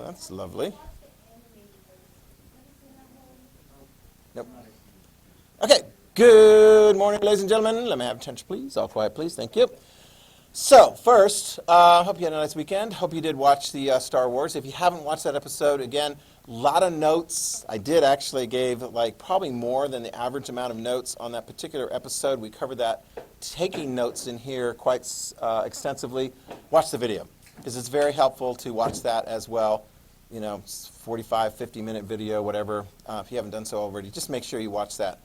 that's lovely. Nope. Okay, good morning, ladies and gentlemen. Let me have attention, please. All quiet, please. Thank you. So, first, hope you had a nice weekend. Hope you did watch the Star Wars. If you haven't watched that episode, again, a lot of notes. I did actually gave probably more than the average amount of notes on that particular episode. We covered that, taking notes in here quite extensively. Watch the video, because it's very helpful to watch that as well. 45, 50-minute video, whatever. If you haven't done so already, just make sure you watch that.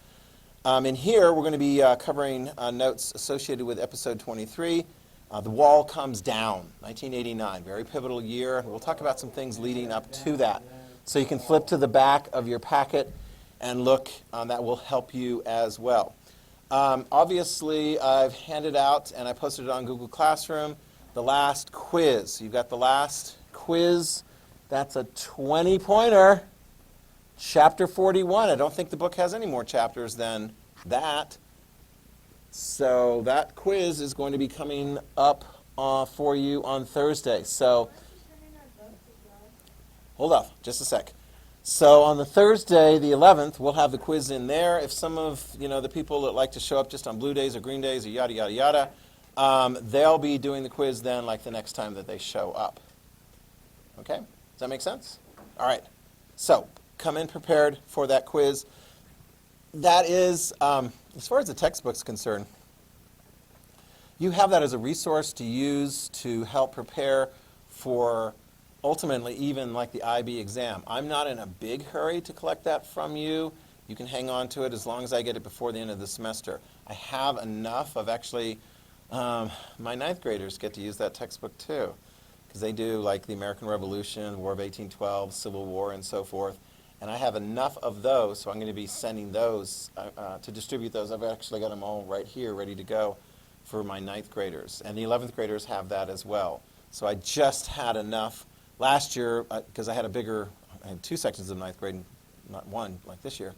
In here, we're going to be covering notes associated with episode 23. The Wall Comes Down, 1989, very pivotal year. We'll talk about some things leading up to that. So you can flip to the back of your packet and look. That will help you as well. Obviously, I've handed out, and I posted it on Google Classroom, the last quiz. You've got the last quiz. That's a 20-pointer. Chapter 41. I don't think the book has any more chapters than that. So that quiz is going to be coming up for you on Thursday. So hold off just a sec. So on the Thursday, the 11th, we'll have the quiz in there. If some of the people that like to show up just on blue days or green days or yada, yada, yada, they'll be doing the quiz then like the next time that they show up. Okay? Does that make sense? All right. So come in prepared for that quiz. That is, as far as the textbook's concerned, you have that as a resource to use to help prepare for ultimately even like the IB exam. I'm not in a big hurry to collect that from you. You can hang on to it as long as I get it before the end of the semester. I have enough of actually, my ninth graders get to use that textbook too, because they do like the American Revolution, War of 1812, Civil War, and so forth. And I have enough of those, so I'm going to be sending those to distribute those. I've actually got them all right here ready to go for my ninth graders. And the 11th graders have that as well. So I just had enough last year, because I had two sections of ninth grade, not one like this year.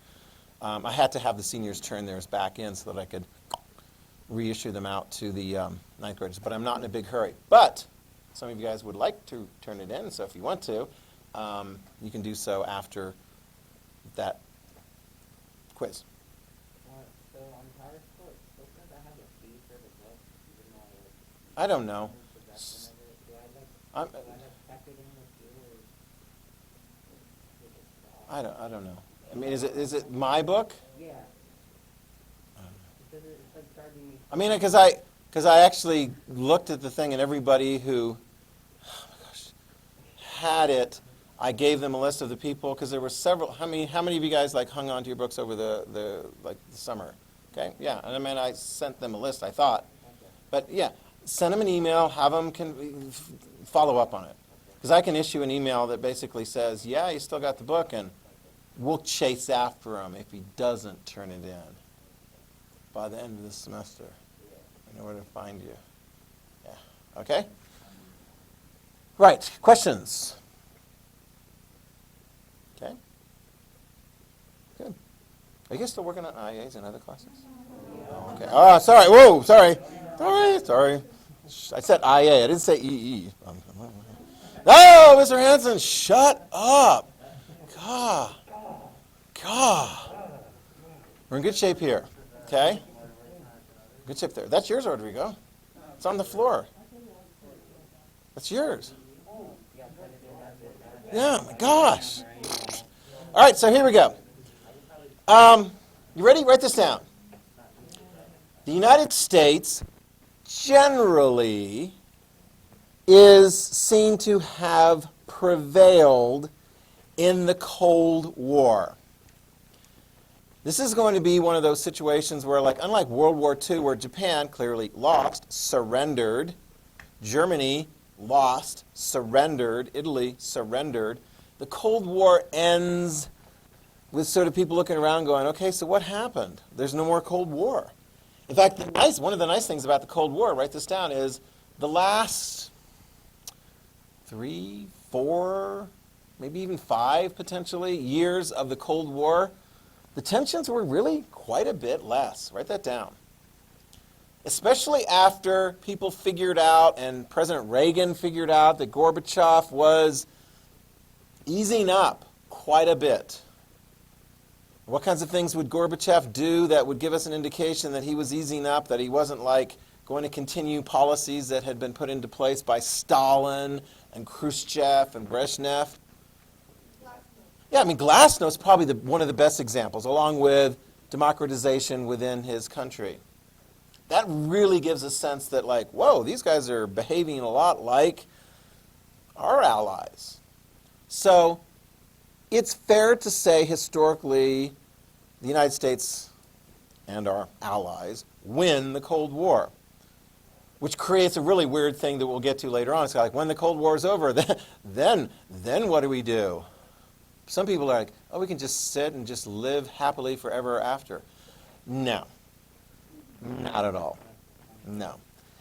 I had to have the seniors turn theirs back in so that I could reissue them out to the ninth graders. But I'm not in a big hurry. But some of you guys would like to turn it in, so if you want to, you can do so after that quiz. So on Power Sports, does that have a fee for the book? I don't know. I don't know. I mean, is it my book? Yeah. I mean, because I actually looked at the thing, and everybody who had it, I gave them a list of the people, because there were several. How many of you guys hung on to your books over the summer? Okay, yeah. And I mean, I sent them a list, I thought. But yeah, send them an email, have them follow up on it. Because I can issue an email that basically says, yeah, you still got the book, and we'll chase after him if he doesn't turn it in by the end of the semester. I know where to find you. Yeah, okay? Right, questions? Okay. Good. Are you guys still working on IAs and other classes? Oh, okay. Oh, sorry. Whoa, sorry. Sorry. I said IA. I didn't say EE. Oh, Mr. Hanson, shut up. God. We're in good shape here. Okay? Good shape there. That's yours, Rodrigo. It's on the floor. That's yours. Yeah, my gosh. All right, so here we go. You ready? Write this down. The United States generally is seen to have prevailed in the Cold War. This is going to be one of those situations where, unlike World War II, where Japan clearly lost, surrendered, Germany lost, surrendered, Italy surrendered, the Cold War ends with sort of people looking around going, okay, so what happened? There's no more Cold War. In fact, one of the nice things about the Cold War, write this down, is the last 3, 4, maybe even 5, potentially, years of the Cold War, the tensions were really quite a bit less. Write that down. Especially after people figured out, and President Reagan figured out, that Gorbachev was easing up quite a bit. What kinds of things would Gorbachev do that would give us an indication that he was easing up, that he wasn't like going to continue policies that had been put into place by Stalin and Khrushchev and Brezhnev? Yeah, I mean, Glasnost is probably one of the best examples, along with democratization within his country. That really gives a sense that, like, whoa, these guys are behaving a lot like our allies. So it's fair to say historically the United States and our allies win the Cold War, which creates a really weird thing that we'll get to later on. It's like, when the Cold War is over, then what do we do? Some people are like, oh, we can just sit and just live happily forever after. No, not at all. No.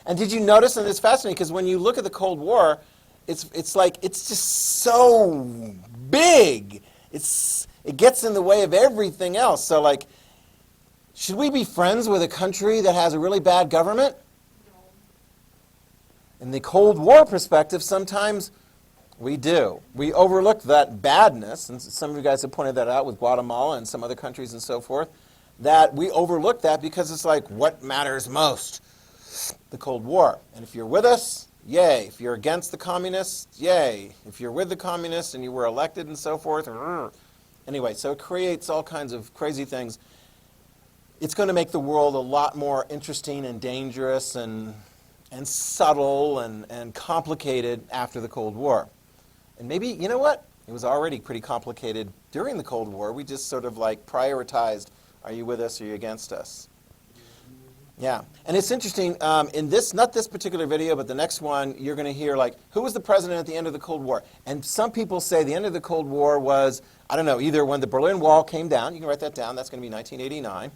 And did you notice, and it's fascinating, because when you look at the Cold War, it's like, it's just so big. It gets in the way of everything else. So, like, should we be friends with a country that has a really bad government? In the Cold War perspective, sometimes we do. We overlook that badness, and some of you guys have pointed that out with Guatemala and some other countries and so forth, that we overlook that because it's like, what matters most? The Cold War. And if you're with us, yay. If you're against the communists, yay. If you're with the communists and you were elected and so forth, anyway, so it creates all kinds of crazy things. It's going to make the world a lot more interesting and dangerous and subtle and complicated after the Cold War. And maybe, you know what? It was already pretty complicated during the Cold War. We just sort of like prioritized, are you with us or are you against us? Yeah. And it's interesting, in this, not this particular video, but the next one, you're going to hear like, who was the president at the end of the Cold War? And some people say the end of the Cold War was, I don't know, either when the Berlin Wall came down, you can write that down, that's going to be 1989.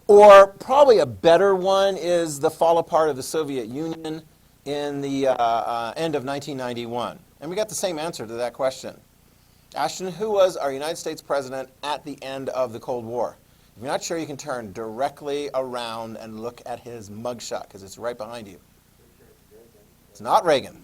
Or probably a better one is the fall apart of the Soviet Union in the end of 1991. And we got the same answer to that question. Ashton, who was our United States president at the end of the Cold War? If you're not sure, you can turn directly around and look at his mugshot, because it's right behind you. It's not Reagan.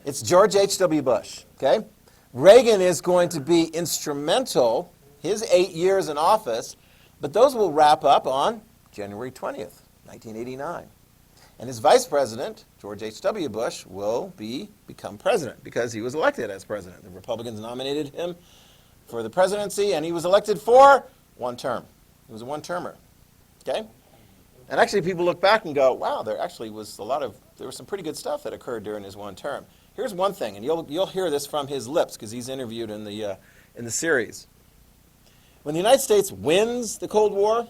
It's George H.W. Bush, okay? Reagan is going to be instrumental, his 8 years in office, but those will wrap up on January 20th, 1989. And his vice president, George H.W. Bush, will become president because he was elected as president. The Republicans nominated him for the presidency, and he was elected for one term. He was a one-termer, okay? And actually, people look back and go, wow, there actually was there was some pretty good stuff that occurred during his one term. Here's one thing, and you'll hear this from his lips because he's interviewed in the series. When the United States wins the Cold War,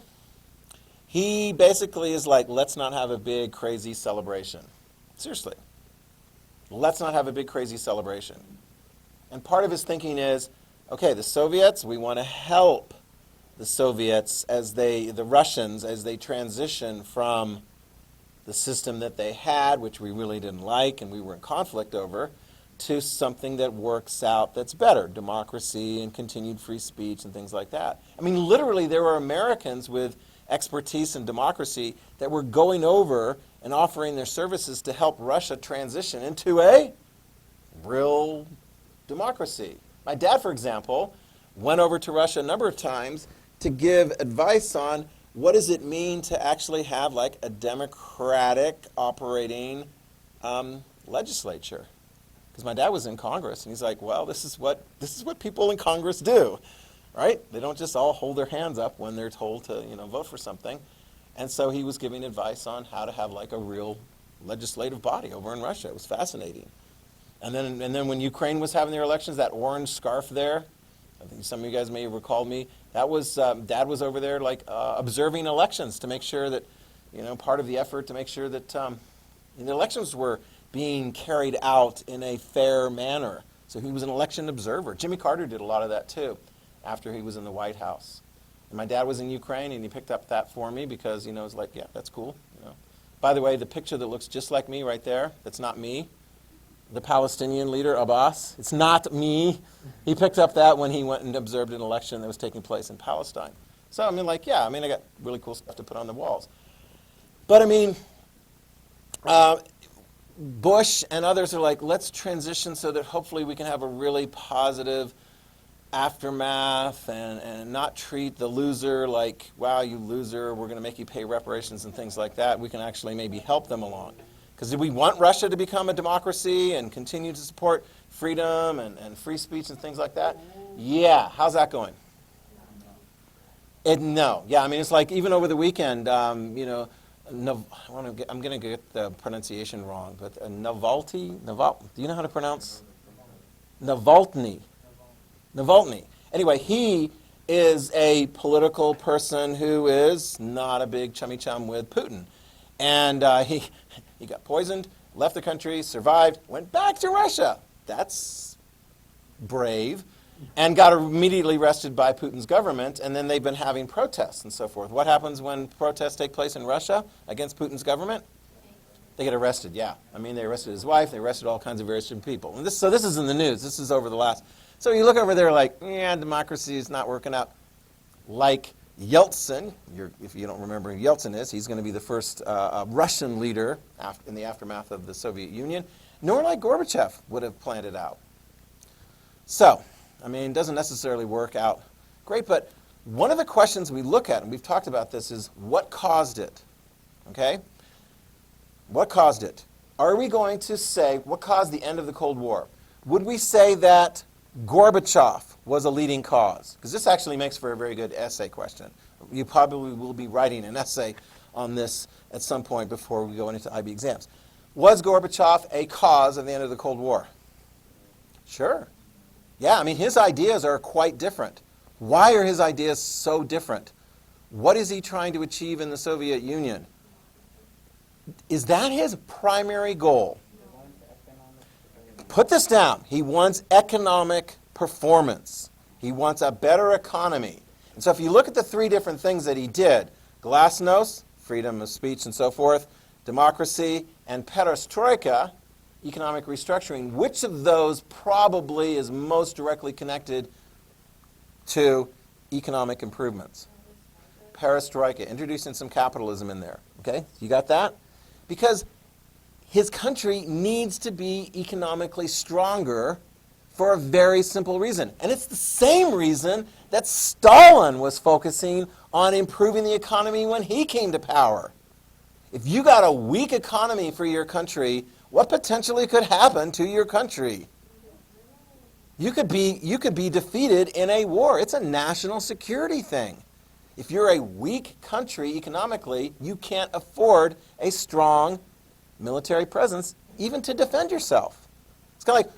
he basically is like, let's not have a big, crazy celebration. Seriously. Let's not have a big, crazy celebration. And part of his thinking is, okay, the Soviets, we want to help the Soviets the Russians, as they transition from the system that they had, which we really didn't like and we were in conflict over, to something that works out that's better, democracy and continued free speech and things like that. I mean, literally, there were Americans with expertise in democracy that were going over and offering their services to help Russia transition into a real democracy. My dad, for example, went over to Russia a number of times to give advice on what does it mean to actually have like a democratic operating legislature. Because my dad was in Congress, and he's like, well, this is what people in Congress do, right? They don't just all hold their hands up when they're told to, vote for something. And so he was giving advice on how to have like a real legislative body over in Russia. It was fascinating. And then when Ukraine was having their elections, that orange scarf there, I think some of you guys may have recalled me, that was, Dad was over there like observing elections to make sure that, part of the effort to make sure that the elections were being carried out in a fair manner. So he was an election observer. Jimmy Carter did a lot of that too after he was in the White House. And my dad was in Ukraine, and he picked up that for me because, it's like, yeah, that's cool. By the way, the picture that looks just like me right there, that's not me. The Palestinian leader, Abbas, it's not me. He picked up that when he went and observed an election that was taking place in Palestine. So, I got really cool stuff to put on the walls. But, Bush and others are like, let's transition so that hopefully we can have a really positive aftermath and not treat the loser like, wow, you loser, we're going to make you pay reparations and things like that. We can actually maybe help them along. Because do we want Russia to become a democracy and continue to support freedom and free speech and things like that? Yeah. How's that going? No. Yeah, I mean, it's like even over the weekend, I'm going to get the pronunciation wrong, but Navalny, do you know how to pronounce? Navalny. Anyway, he is a political person who is not a big chummy chum with Putin. And he got poisoned, left the country, survived, went back to Russia. That's brave. And got immediately arrested by Putin's government, and then they've been having protests and so forth. What happens when protests take place in Russia against Putin's government? They get arrested, yeah. I mean, they arrested his wife, they arrested all kinds of various different people. And so this is in the news. This is over the last. So you look over there like, yeah, democracy is not working out. Like Yeltsin, if you don't remember who Yeltsin is, he's going to be the first Russian leader in the aftermath of the Soviet Union, nor like Gorbachev would have planned it out. So, I mean, it doesn't necessarily work out great, but one of the questions we look at, and we've talked about this, is what caused it? Okay? What caused it? Are we going to say, what caused the end of the Cold War? Would we say that Gorbachev was a leading cause? Because this actually makes for a very good essay question. You probably will be writing an essay on this at some point before we go into IB exams. Was Gorbachev a cause of the end of the Cold War? Sure. Yeah, I mean, his ideas are quite different. Why are his ideas so different? What is he trying to achieve in the Soviet Union? Is that his primary goal? Put this down. He wants economic performance. He wants a better economy. And so if you look at the three different things that he did, glasnost, freedom of speech and so forth, democracy, and perestroika, economic restructuring, which of those probably is most directly connected to economic improvements? Perestroika, introducing some capitalism in there. Okay, you got that? Because his country needs to be economically stronger for a very simple reason. And it's the same reason that Stalin was focusing on improving the economy when he came to power. If you got a weak economy for your country, what potentially could happen to your country? You could be defeated in a war. It's a national security thing. If you're a weak country economically, you can't afford a strong military presence even to defend yourself. It's kind of like,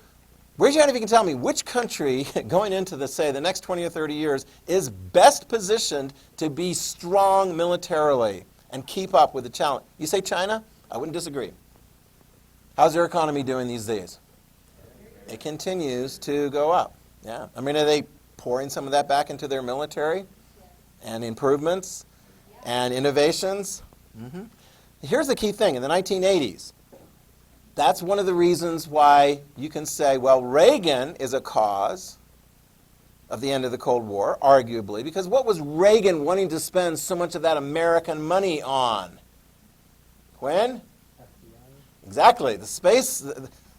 raise your hand if you can tell me which country going into the next 20 or 30 years is best positioned to be strong militarily and keep up with the challenge. You say China? I wouldn't disagree. How's their economy doing these days? It continues to go up. Yeah. I mean, are they pouring some of that back into their military and improvements and innovations? Mm-hmm. Here's the key thing. In the 1980s, that's one of the reasons why you can say, well, Reagan is a cause of the end of the Cold War, arguably, because what was Reagan wanting to spend so much of that American money on? When? Exactly, the space,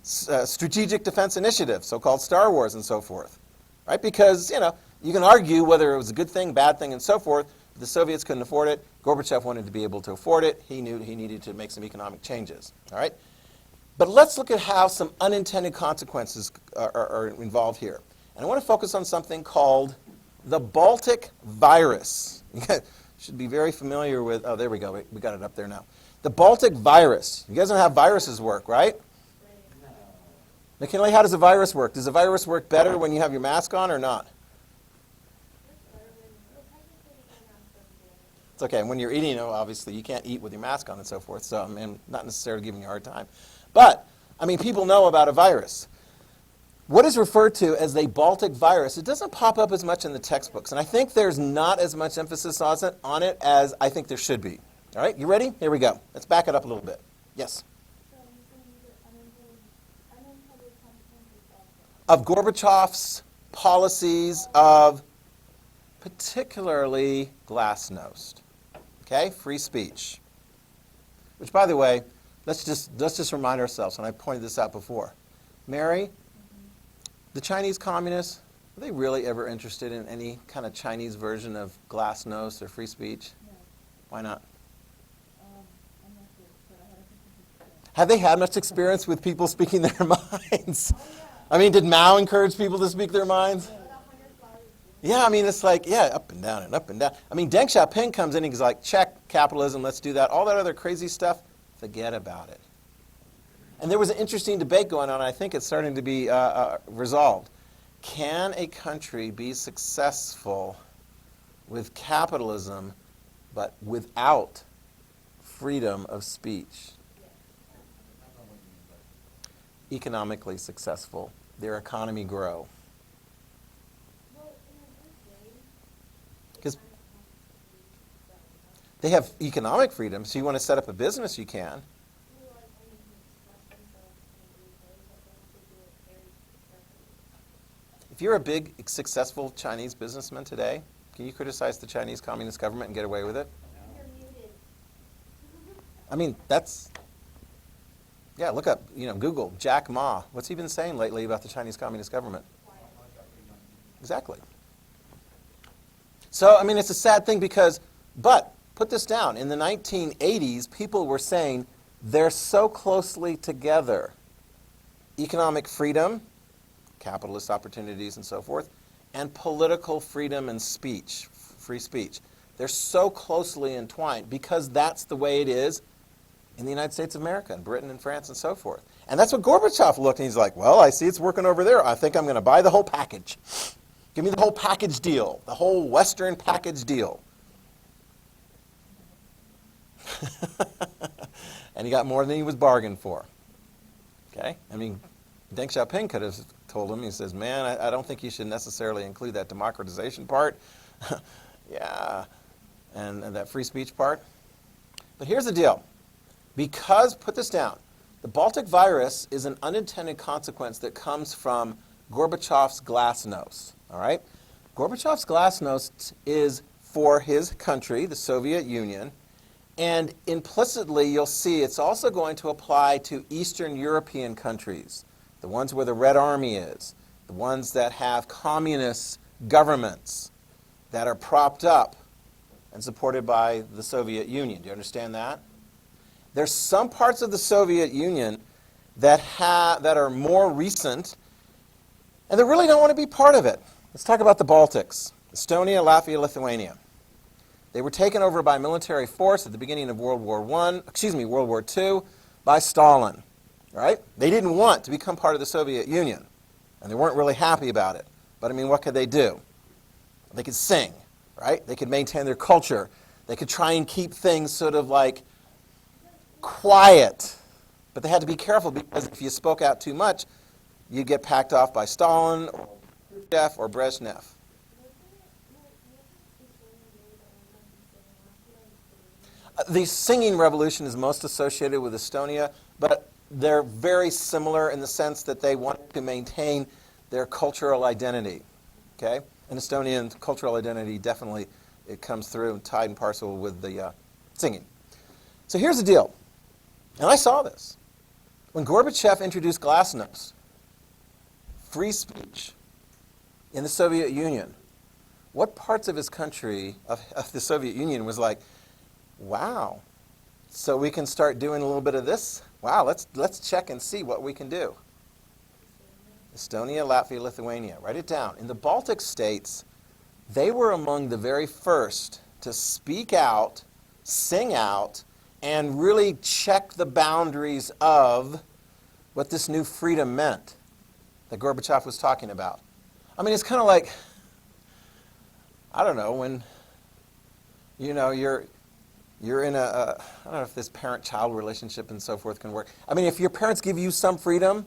strategic defense initiative, so-called Star Wars and so forth, right? Because, you can argue whether it was a good thing, bad thing, and so forth. The Soviets couldn't afford it. Gorbachev wanted to be able to afford it. He knew he needed to make some economic changes, all right? But let's look at how some unintended consequences are involved here. And I want to focus on something called the Baltic Virus. You should be very familiar with, oh, there we go. We got it up there now. The Baltic Virus. You guys know how viruses work, right? No. McKinley, how does a virus work? Does a virus work better when you have your mask on or not? It's okay. When you're eating, obviously, you can't eat with your mask on and so forth, so I'm not necessarily giving you a hard time. But, I mean, people know about a virus. What is referred to as a Baltic virus, it doesn't pop up as much in the textbooks, and I think there's not as much emphasis on it as I think there should be. All right, you ready? Here we go. Let's back it up a little bit. Yes? Of Gorbachev's policies of particularly glasnost, okay, free speech. Which, by the way, let's just remind ourselves, and I pointed this out before. Mary, the Chinese communists, are they really ever interested in any kind of Chinese version of glasnost or free speech? No. Why not? I'm not sure, but I had a different. Have they had much experience with people speaking their minds? Oh, yeah. I mean, did Mao encourage people to speak their minds? But 100 flowers. Yeah, I mean, it's like, yeah, up and down and up and down. I mean, Deng Xiaoping comes in and he's like, check, capitalism, let's do that. All that other crazy stuff, forget about it. And there was an interesting debate going on. I think it's starting to be resolved. Can a country be successful with capitalism but without freedom of speech? Economically successful, their economy grow. Well, in a good way. Because they have economic freedom, so you want to set up a business, you can. If you're a big, successful Chinese businessman today, can you criticize the Chinese Communist government and get away with it? You're muted. I mean, that's, yeah, look up, Google, Jack Ma. What's he been saying lately about the Chinese Communist government? Exactly. So, I mean, it's a sad thing but put this down. In the 1980s, people were saying they're so closely together. Economic freedom, capitalist opportunities and so forth, and political freedom and speech, free speech. They're so closely entwined because that's the way it is in the United States of America and Britain and France and so forth. And that's what Gorbachev looked and he's like, well, I see it's working over there. I think I'm going to buy the whole package. Give me the whole package deal, the whole Western package deal. And he got more than he was bargained for. Okay? I mean, Deng Xiaoping could have told him, he says, man, I don't think you should necessarily include that democratization part. Yeah, and that free speech part. But here's the deal. Because, put this down, the Baltic virus is an unintended consequence that comes from Gorbachev's glasnost. All right? Gorbachev's glasnost is for his country, the Soviet Union, and implicitly you'll see it's also going to apply to Eastern European countries, the ones where the Red Army is, the ones that have communist governments that are propped up and supported by the Soviet Union. Do you understand that? There's some parts of the Soviet Union that are more recent, and they really don't want to be part of it. Let's talk about the Baltics. Estonia, Latvia, Lithuania. They were taken over by military force at the beginning of World War II by Stalin. Right? They didn't want to become part of the Soviet Union, and they weren't really happy about it. But I mean, what could they do? They could sing, right? They could maintain their culture. They could try and keep things sort of like quiet. But they had to be careful because if you spoke out too much, you'd get packed off by Stalin or Khrushchev or Brezhnev. The singing revolution is most associated with Estonia, but they're very similar in the sense that they want to maintain their cultural identity. Okay? And Estonian cultural identity definitely, it comes through tied and parcel with the singing. So here's the deal. And I saw this. When Gorbachev introduced glasnost, free speech, in the Soviet Union, what parts of his country, of the Soviet Union, was like, wow, so we can start doing a little bit of this? Wow, let's check and see what we can do. Estonia, Latvia, Lithuania. Write it down. In the Baltic states, they were among the very first to speak out, sing out, and really check the boundaries of what this new freedom meant that Gorbachev was talking about. I mean, it's kind of like, I don't know, when, you're in I don't know if this parent-child relationship and so forth can work. I mean, if your parents give you some freedom,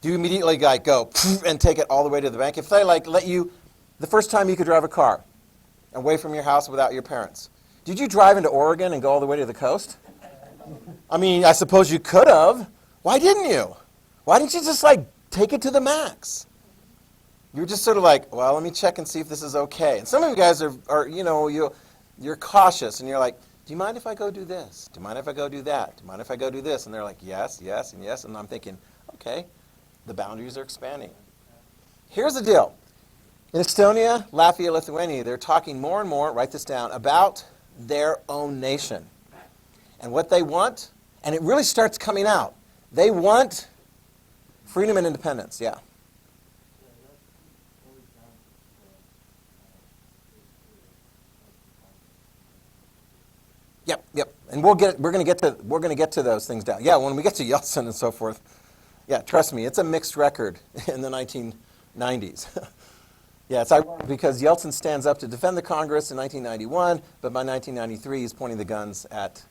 do you immediately go and take it all the way to the bank? If they let you, the first time you could drive a car away from your house without your parents, did you drive into Oregon and go all the way to the coast? I mean, I suppose you could have. Why didn't you? Why didn't you just take it to the max? You're just sort of let me check and see if this is okay. And some of you guys are you're cautious and you're like, do you mind if I go do this? Do you mind if I go do that? Do you mind if I go do this? And they're like, yes, yes, and yes. And I'm thinking, okay, the boundaries are expanding. Here's the deal. In Estonia, Latvia, Lithuania, they're talking more and more, write this down, about their own nation. And what they want, and it really starts coming out, they want freedom and independence, yeah. Yep, yep. And we're going to get to those things down. Yeah, when we get to Yeltsin and so forth. Yeah, trust me, it's a mixed record in the 1990s. Yeah, it's ironic because Yeltsin stands up to defend the Congress in 1991, but by 1993 he's pointing the guns at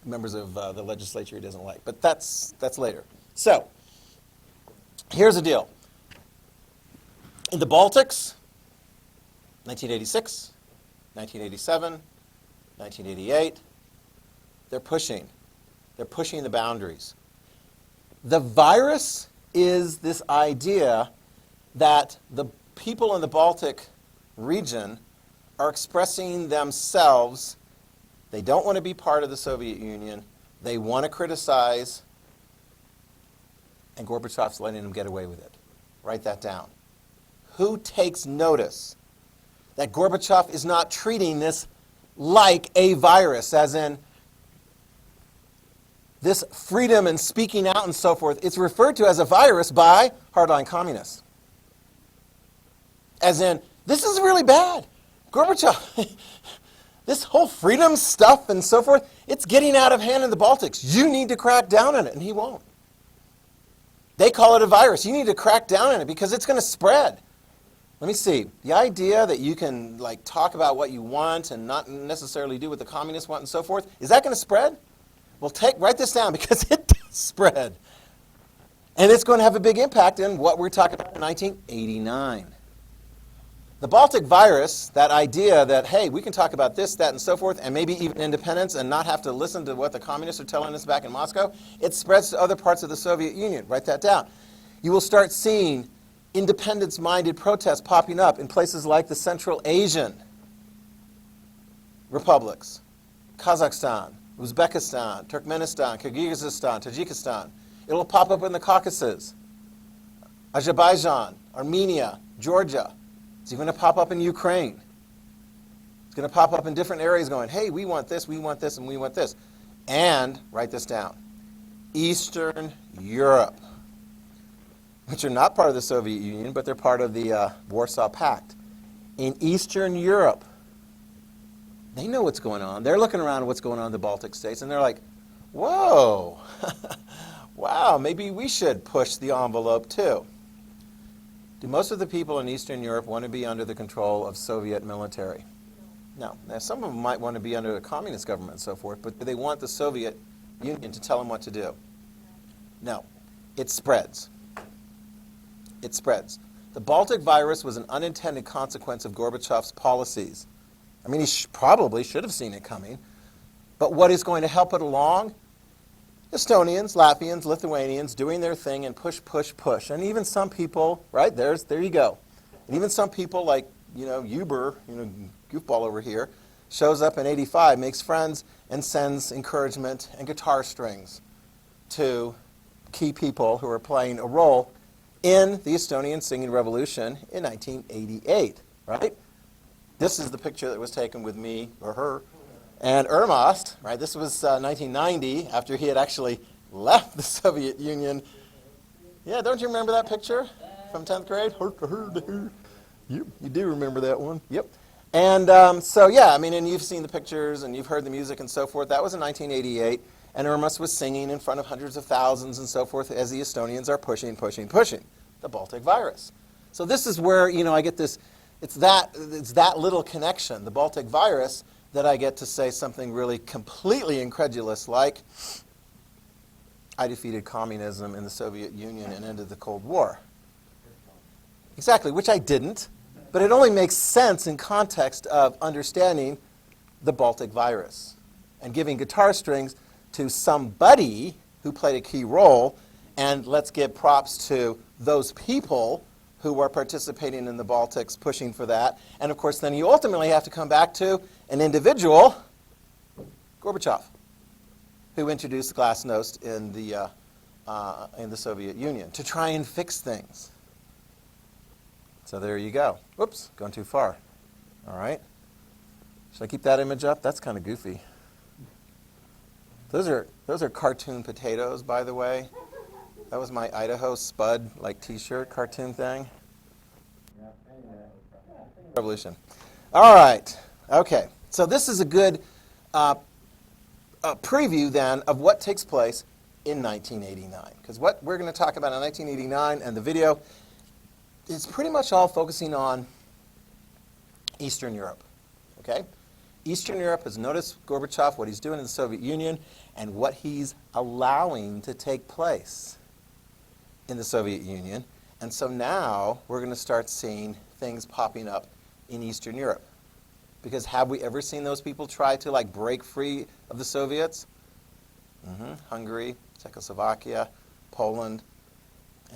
members of the legislature he doesn't like. But that's later. So, here's the deal. In the Baltics, 1986, 1987, 1988, they're pushing the boundaries. The virus is this idea that the people in the Baltic region are expressing themselves. They don't want to be part of the Soviet Union. They want to criticize, and Gorbachev's letting them get away with it. Write that down. Who takes notice that Gorbachev is not treating this like a virus, as in this freedom and speaking out and so forth? It's referred to as a virus by hardline communists. As in, this is really bad. Gorbachev, this whole freedom stuff and so forth, it's getting out of hand in the Baltics. You need to crack down on it, and he won't. They call it a virus. You need to crack down on it because it's going to spread. Let me see. The idea that you can talk about what you want and not necessarily do what the communists want and so forth, is that going to spread? Well, write this down because it does spread. And it's going to have a big impact in what we're talking about in 1989. The Baltic virus, that idea that, hey, we can talk about this, that, and so forth, and maybe even independence and not have to listen to what the communists are telling us back in Moscow, it spreads to other parts of the Soviet Union. Write that down. You will start seeing independence-minded protests popping up in places like the Central Asian republics, Kazakhstan, Uzbekistan, Turkmenistan, Kyrgyzstan, Tajikistan. It will pop up in the Caucasus, Azerbaijan, Armenia, Georgia. It's even going to pop up in Ukraine. It's going to pop up in different areas going, hey, we want this, and we want this. And, write this down, Eastern Europe, which are not part of the Soviet Union, but they're part of the Warsaw Pact. In Eastern Europe, they know what's going on. They're looking around at what's going on in the Baltic states, and they're like, whoa, wow, maybe we should push the envelope too. Do most of the people in Eastern Europe want to be under the control of Soviet military? No. Now, some of them might want to be under a communist government and so forth, but do they want the Soviet Union to tell them what to do? No. It spreads. It spreads. The Baltic virus was an unintended consequence of Gorbachev's policies. I mean, he probably should have seen it coming. But what is going to help it along? Estonians, Latvians, Lithuanians doing their thing and push, push, push. And even some people, right, there you go. And even some people like, Uber, goofball over here, shows up in 85, makes friends, and sends encouragement and guitar strings to key people who are playing a role in the Estonian singing revolution in 1988, right? This is the picture that was taken with me, or her, and Ermost, right? This was 1990, after he had actually left the Soviet Union. Yeah, don't you remember that picture from 10th grade? You do remember that one. Yep. And so, yeah, I mean, and you've seen the pictures, and you've heard the music and so forth. That was in 1988, and Ermost was singing in front of hundreds of thousands and so forth as the Estonians are pushing the Baltic virus. So this is where, I get this, it's that little connection, the Baltic virus, that I get to say something really completely incredulous like, I defeated communism in the Soviet Union and ended the Cold War. Exactly, which I didn't, but it only makes sense in context of understanding the Baltic virus and giving guitar strings to somebody who played a key role, and let's give props to those people who are participating in the Baltics, pushing for that. And of course, then you ultimately have to come back to an individual Gorbachev, who introduced glasnost in the Soviet Union to try and fix things. So there you go. Whoops, gone too far. All right. Should I keep that image up? That's kind of goofy. Those are cartoon potatoes, by the way. That was my Idaho Spud T-shirt cartoon thing. Revolution. All right. Okay. So this is a good preview then of what takes place in 1989, because what we're going to talk about in 1989 and the video is pretty much all focusing on Eastern Europe. Okay? Eastern Europe has noticed Gorbachev, what he's doing in the Soviet Union, and what he's allowing to take place in the Soviet Union. And so now we're going to start seeing things popping up in Eastern Europe. Because have we ever seen those people try to break free of the Soviets? Hungary, Czechoslovakia, Poland,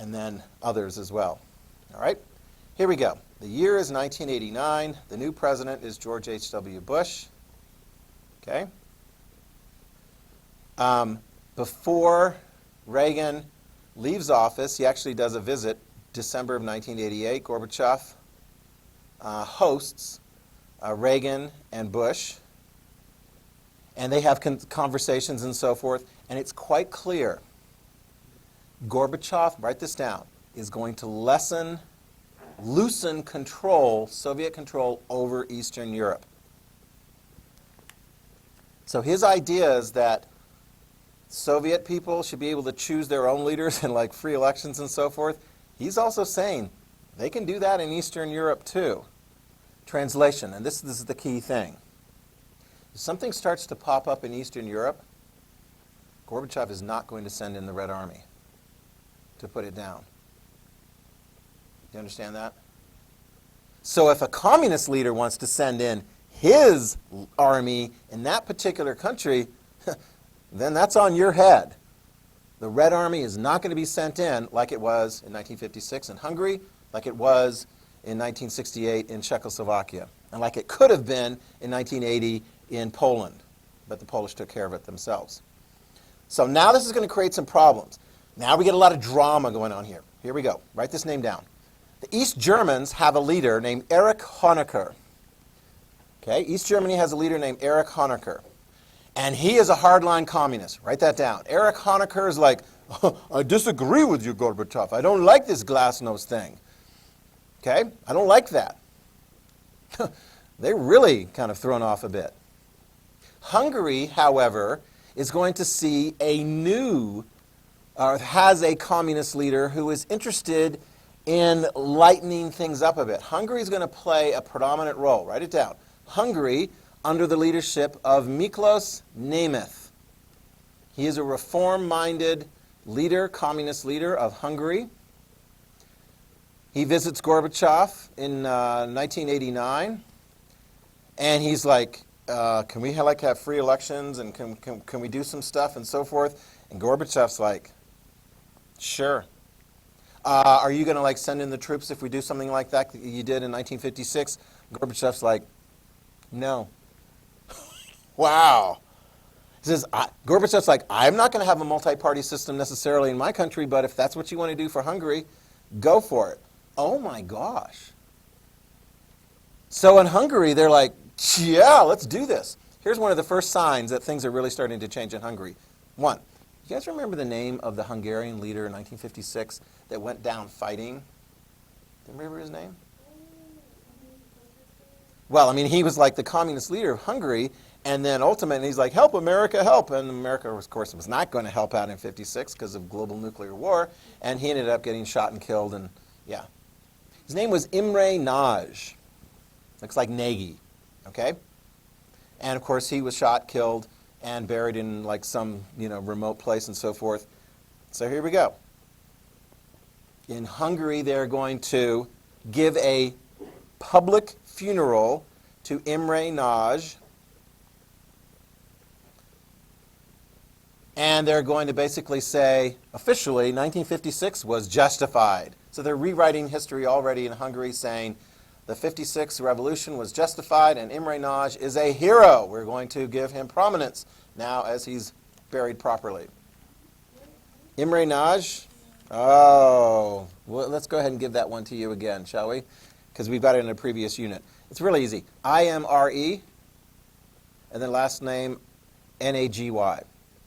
and then others as well. All right, here we go. The year is 1989. The new president is George H.W. Bush. Okay. Before Reagan leaves office, he actually does a visit, December of 1988. Gorbachev hosts Reagan and Bush, and they have conversations and so forth, and it's quite clear Gorbachev, write this down, is going to loosen control, Soviet control over Eastern Europe. So his idea is that Soviet people should be able to choose their own leaders and free elections and so forth. He's also saying they can do that in Eastern Europe too. Translation, and this is the key thing. If something starts to pop up in Eastern Europe, Gorbachev is not going to send in the Red Army to put it down. You understand that? So if a communist leader wants to send in his army in that particular country, then that's on your head. The Red Army is not going to be sent in like it was in 1956 in Hungary, like it was in 1968 in Czechoslovakia, and like it could have been in 1980 in Poland, but the Polish took care of it themselves. So now this is going to create some problems. Now we get a lot of drama going on here. Here we go. Write this name down. The East Germans have a leader named Erich Honecker. Okay, East Germany has a leader named Erich Honecker. And he is a hardline communist. Write that down. Erich Honecker is like, I disagree with you, Gorbachev. I don't like this glasnost thing. Okay? I don't like that. They're really kind of thrown off a bit. Hungary, however, is going to see has a communist leader who is interested in lightening things up a bit. Hungary is going to play a predominant role. Write it down. Hungary, under the leadership of Miklos Nemeth. He is a reform-minded leader, communist leader of Hungary. He visits Gorbachev in 1989, and he's like, can we have free elections, and can we do some stuff and so forth? And Gorbachev's like, sure. Are you going to send in the troops if we do something like that you did in 1956? Gorbachev's like, no. Wow. He says, Gorbachev's like, I'm not going to have a multi-party system necessarily in my country, but if that's what you want to do for Hungary, go for it. Oh my gosh. So in Hungary, they're like, yeah, let's do this. Here's one of the first signs that things are really starting to change in Hungary. One, you guys remember the name of the Hungarian leader in 1956 that went down fighting? Do you remember his name? Well, I mean, he was like the communist leader of Hungary, and then ultimately he's like, help America, help. And America, of course, was not going to help out in 56 because of global nuclear war, and he ended up getting shot and killed, and yeah. His name was Imre Nagy. Looks like Nagy, okay? And of course, he was shot, killed, and buried in some, remote place and so forth. So here we go. In Hungary, they're going to give a public funeral to Imre Nagy, and they're going to basically say, officially, 1956 was justified. So they're rewriting history already in Hungary, saying the 56th revolution was justified, and Imre Nagy is a hero. We're going to give him prominence now as he's buried properly. Imre Nagy? Oh, well, let's go ahead and give that one to you again, shall we? Because we've got it in a previous unit. It's really easy. I-M-R-E, and then last name N-A-G-Y.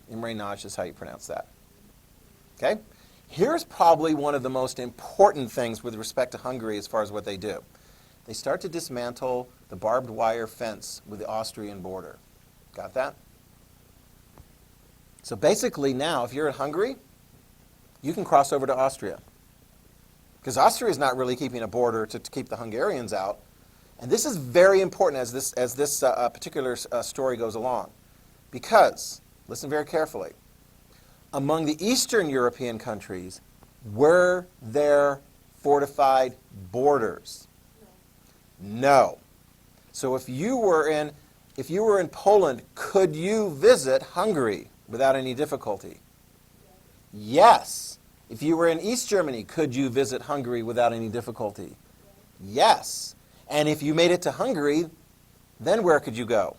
Imre Nagy is how you pronounce that. Okay? Here's probably one of the most important things with respect to Hungary as far as what they do. They start to dismantle the barbed wire fence with the Austrian border. Got that? So basically now, if you're in Hungary, you can cross over to Austria. Because Austria is not really keeping a border to keep the Hungarians out. And this is very important as this particular story goes along. Because, listen very carefully, among the Eastern European countries, were there fortified borders? No. So if you were in Poland, could you visit Hungary without any difficulty? Yes. If you were in East Germany, could you visit Hungary without any difficulty? Yes. And if you made it to Hungary, then where could you go?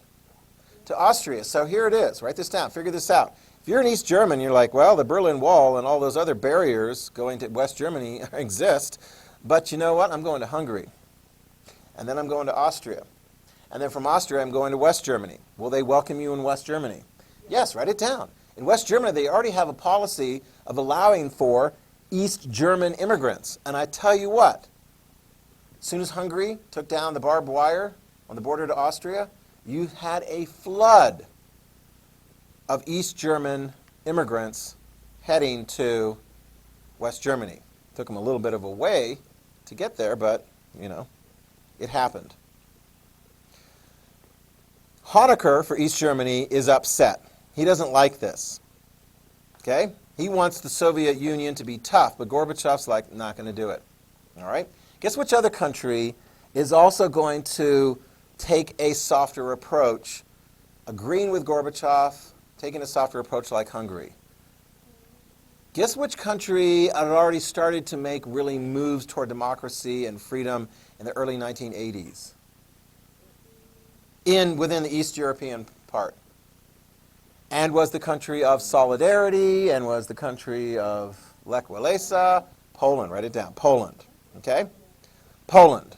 To Austria. So here it is. Write this down. Figure this out. If you're in East Germany, you're like, well, the Berlin Wall and all those other barriers going to West Germany exist, but you know what? I'm going to Hungary. And then I'm going to Austria. And then from Austria, I'm going to West Germany. Will they welcome you in West Germany? Yes, write it down. In West Germany, they already have a policy of allowing for East German immigrants. And I tell you what, as soon as Hungary took down the barbed wire on the border to Austria, you had a flood of East German immigrants heading to West Germany. Took them a little bit of a way to get there, but, you know, it happened. Honecker for East Germany is upset. He doesn't like this. Okay? He wants the Soviet Union to be tough, but Gorbachev's like, not going to do it. All right? Guess which other country is also going to take a softer approach, agreeing with Gorbachev, taking a softer approach like Hungary? Guess which country had already started to make really moves toward democracy and freedom in the early 1980s? Within the East European part. And was the country of solidarity, and was the country of Lech Walesa? Poland, write it down. Poland. Okay? Poland.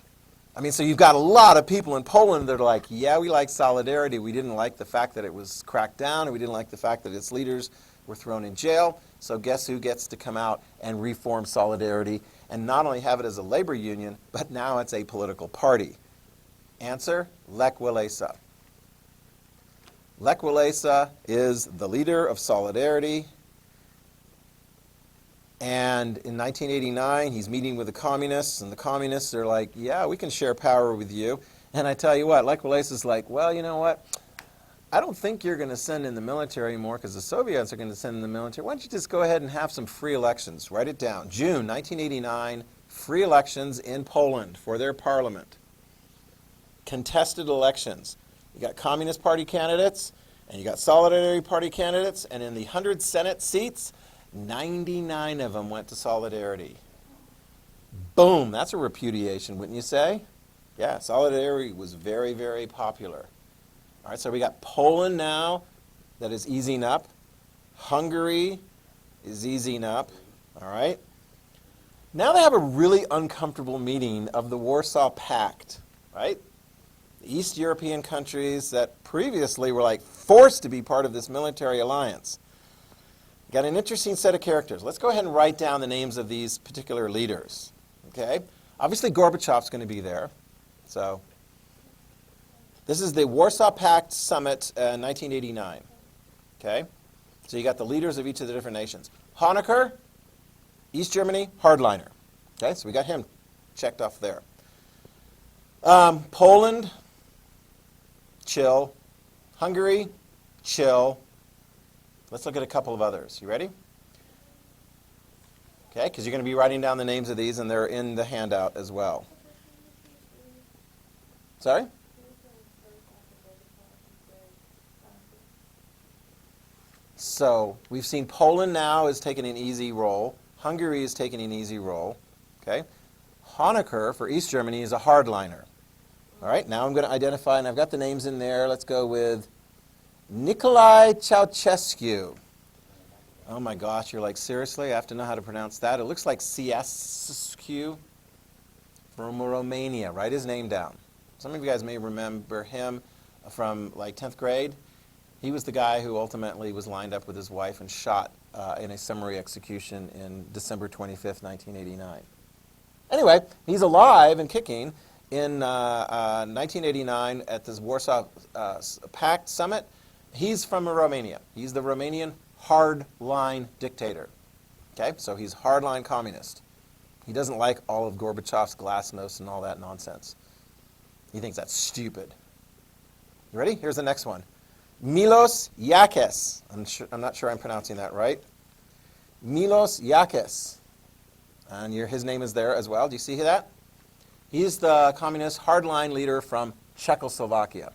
I mean, so you've got a lot of people in Poland that are like, yeah, we like solidarity. We didn't like the fact that it was cracked down, and we didn't like the fact that its leaders were thrown in jail. So guess who gets to come out and reform solidarity and not only have it as a labor union, but now it's a political party? Answer, Lech Walesa. Lech Walesa is the leader of solidarity. And in 1989, he's meeting with the communists, and the communists are like, yeah, we can share power with you. And I tell you what, Lech Walesa's like, well, you know what? I don't think you're going to send in the military anymore because the Soviets are going to send in the military. Why don't you just go ahead and have some free elections? Write it down. June 1989, free elections in Poland for their parliament. Contested elections. You got Communist Party candidates, and you got Solidarity Party candidates, and in the 100 Senate seats, 99 of them went to Solidarity. Boom, that's a repudiation, wouldn't you say? Yeah, Solidarity was very, very popular. All right, so we got Poland now that is easing up. Hungary is easing up. All right. Now they have a really uncomfortable meeting of the Warsaw Pact, right? The East European countries that previously were like forced to be part of this military alliance. Got an interesting set of characters. Let's go ahead and write down the names of these particular leaders. Okay? Obviously Gorbachev's going to be there. So this is the Warsaw Pact Summit in 1989. Okay? So you got the leaders of each of the different nations. Honecker, East Germany, hardliner. Okay? So we got him checked off there. Poland, chill. Hungary, chill. Let's look at a couple of others. You ready? Okay, because you're going to be writing down the names of these, and they're in the handout as well. Sorry? So we've seen Poland now is taking an easy role. Hungary is taking an easy role. Okay? Honecker for East Germany is a hardliner. All right, now I'm going to identify, and I've got the names in there. Let's go with Nicolae Ceausescu. Oh my gosh, you're like, seriously? I have to know how to pronounce that. It looks like Ceausescu from Romania. Write his name down. Some of you guys may remember him from like 10th grade. He was the guy who ultimately was lined up with his wife and shot in a summary execution in December 25th, 1989. Anyway, he's alive and kicking. In 1989 at this Warsaw Pact Summit, he's from Romania. He's the Romanian hardline dictator. Okay, so he's hardline communist. He doesn't like all of Gorbachev's glasnost and all that nonsense. He thinks that's stupid. You ready? Here's the next one. Milos Yakis. I'm not sure I'm pronouncing that right. Milos Yakis. And his name is there as well. Do you see that? He's the communist hardline leader from Czechoslovakia.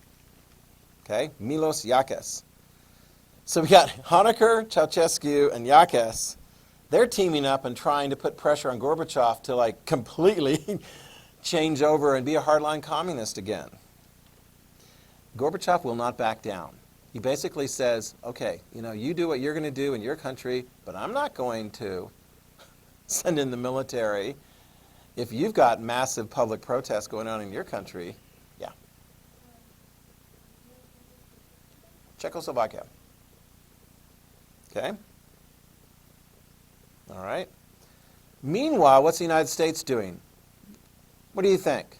Okay? Milos Yakis. So we got Honecker, Ceausescu, and Yakis. They're teaming up and trying to put pressure on Gorbachev to like completely change over and be a hardline communist again. Gorbachev will not back down. He basically says, okay, you do what you're going to do in your country, but I'm not going to send in the military. If you've got massive public protests going on in your country, yeah. Czechoslovakia. Okay? All right. Meanwhile, what's the United States doing? What do you think?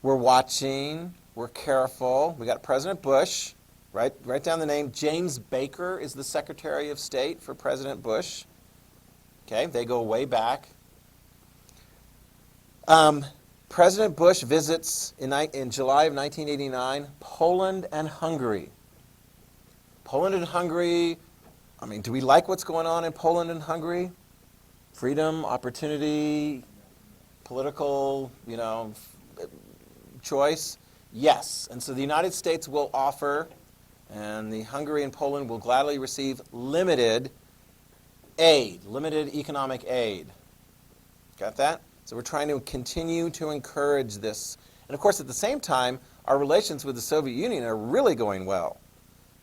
We're watching. We're careful. We got President Bush. Write down the name. James Baker is the Secretary of State for President Bush. Okay, they go way back. President Bush visits in July of 1989 Poland and Hungary. Poland and Hungary, I mean, do we like what's going on in Poland and Hungary? Freedom, opportunity, political, choice? Yes. And so the United States will offer, and the Hungary and Poland will gladly receive limited aid, limited economic aid. Got that? So we're trying to continue to encourage this. And of course, at the same time, our relations with the Soviet Union are really going well.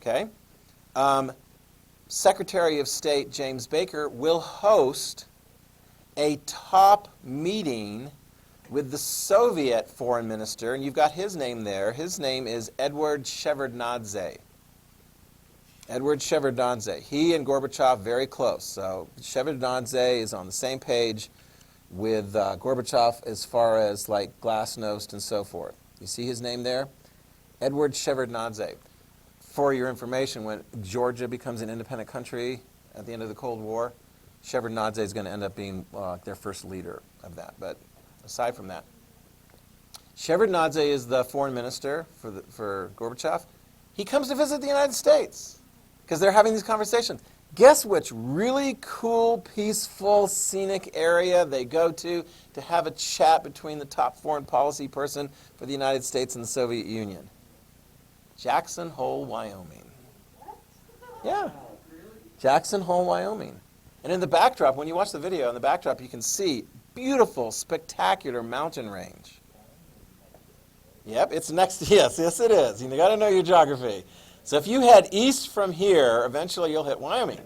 Okay? Secretary of State James Baker will host a top meeting with the Soviet foreign minister, and you've got his name there. His name is Edward Shevardnadze. Edward Shevardnadze. He and Gorbachev very close. So Shevardnadze is on the same page with Gorbachev as far as like glasnost and so forth. You see his name there? Edward Shevardnadze. For your information, when Georgia becomes an independent country at the end of the Cold War, Shevardnadze is going to end up being their first leader of that. But aside from that, Shevardnadze is the foreign minister for Gorbachev. He comes to visit the United States because they're having these conversations. Guess which really cool, peaceful, scenic area they go to have a chat between the top foreign policy person for the United States and the Soviet Union? Jackson Hole, Wyoming. Yeah. Jackson Hole, Wyoming. And in the backdrop, when you watch the video, in the backdrop you can see beautiful, spectacular mountain range. Yep, it's next, yes it is. You got to know your geography. So if you head east from here, eventually you'll hit Wyoming.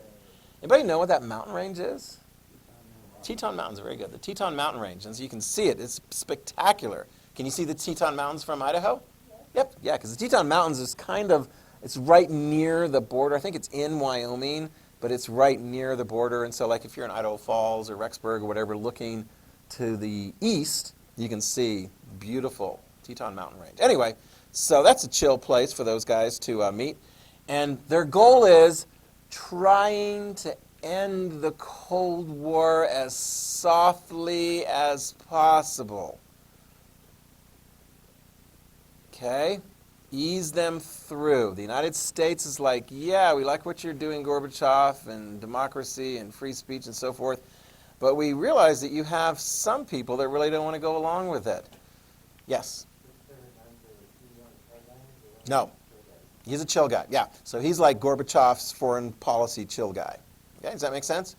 Anybody know what that mountain range is? Teton Mountains are very good. The Teton Mountain Range, and so you can see it. It's spectacular. Can you see the Teton Mountains from Idaho? Yep, yeah, because the Teton Mountains is it's right near the border. I think it's in Wyoming, but it's right near the border. And so like if you're in Idaho Falls or Rexburg or whatever, looking to the east, you can see beautiful Teton Mountain Range. Anyway, so that's a chill place for those guys to meet. And their goal is trying to end the Cold War as softly as possible. Okay? Ease them through. The United States is like, yeah, we like what you're doing, Gorbachev, and democracy and free speech and so forth, but we realize that you have some people that really don't want to go along with it. Yes? No. He's a chill guy, yeah. So he's like Gorbachev's foreign policy chill guy. Okay, does that make sense?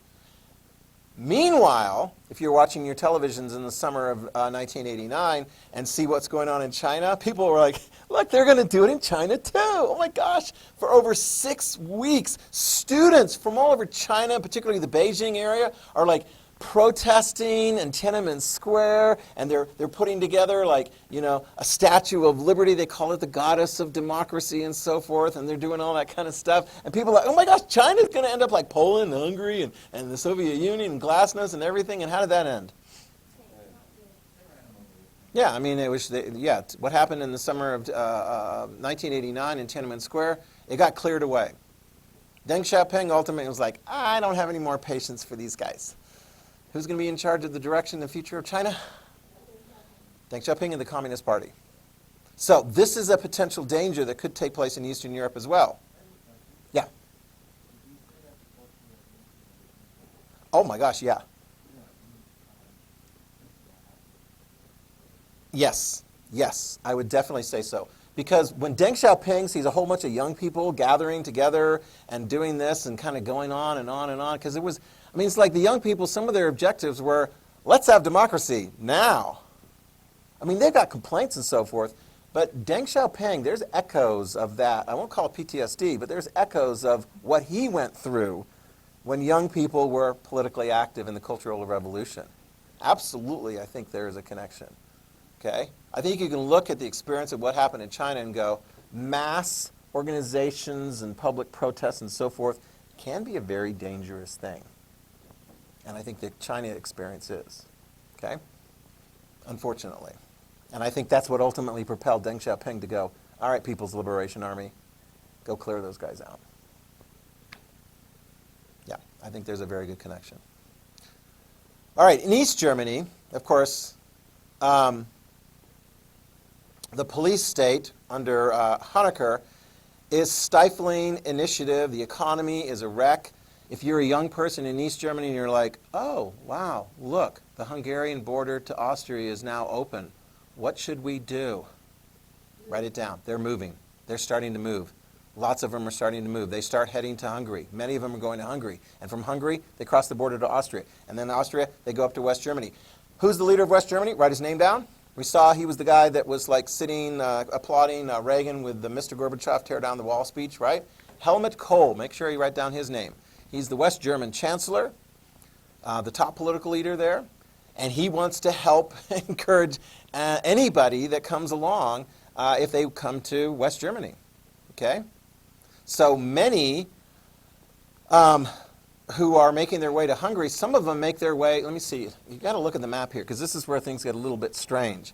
Meanwhile, if you're watching your televisions in the summer of 1989 and see what's going on in China, people were like, look, they're going to do it in China too. Oh my gosh. For over 6 weeks, students from all over China, particularly the Beijing area, are like protesting in Tiananmen Square, and they're putting together like, a statue of liberty. They call it the goddess of democracy and so forth, and they're doing all that kind of stuff. And people are like, oh my gosh, China's going to end up like Poland and Hungary and the Soviet Union and glasnost and everything. And how did that end? Yeah, I mean, it was, what happened in the summer of 1989 in Tiananmen Square, it got cleared away. Deng Xiaoping ultimately was like, I don't have any more patience for these guys. Who's going to be in charge of the direction and the future of China? Deng Xiaoping and the Communist Party. So this is a potential danger that could take place in Eastern Europe as well. Yeah. Oh my gosh, yeah. Yes, I would definitely say so. Because when Deng Xiaoping sees a whole bunch of young people gathering together and doing this and kind of going on and on and on, because it's like the young people, some of their objectives were, let's have democracy now. I mean, they've got complaints and so forth, but Deng Xiaoping, there's echoes of that. I won't call it PTSD, but there's echoes of what he went through when young people were politically active in the Cultural Revolution. Absolutely, I think there is a connection. Okay? I think you can look at the experience of what happened in China and go, mass organizations and public protests and so forth can be a very dangerous thing. And I think the China experience is. Okay? Unfortunately. And I think that's what ultimately propelled Deng Xiaoping to go, all right, People's Liberation Army, go clear those guys out. Yeah, I think there's a very good connection. All right, in East Germany, of course, the police state under Honecker is stifling initiative. The economy is a wreck. If you're a young person in East Germany and you're like, oh, wow, look, the Hungarian border to Austria is now open. What should we do? Write it down. They're moving. They're starting to move. Lots of them are starting to move. They start heading to Hungary. Many of them are going to Hungary. And from Hungary, they cross the border to Austria. And then Austria, they go up to West Germany. Who's the leader of West Germany? Write his name down. We saw he was the guy that was like sitting, applauding Reagan with the Mr. Gorbachev tear down the wall speech, right? Helmut Kohl. Make sure you write down his name. He's the West German chancellor, the top political leader there. And he wants to help encourage anybody that comes along if they come to West Germany. Okay? So many who are making their way to Hungary, some of them make their way, let me see, you've got to look at the map here because this is where things get a little bit strange.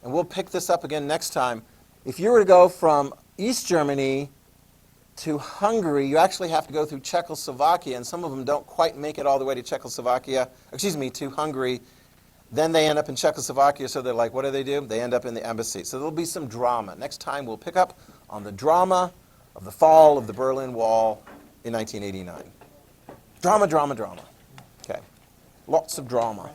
And we'll pick this up again next time. If you were to go from East Germany to Hungary, you actually have to go through Czechoslovakia, and some of them don't quite make it all the way to to Hungary. Then they end up in Czechoslovakia, so they're like, what do? They end up in the embassy. So there'll be some drama. Next time we'll pick up on the drama of the fall of the Berlin Wall in 1989. Drama. Okay. Lots of drama.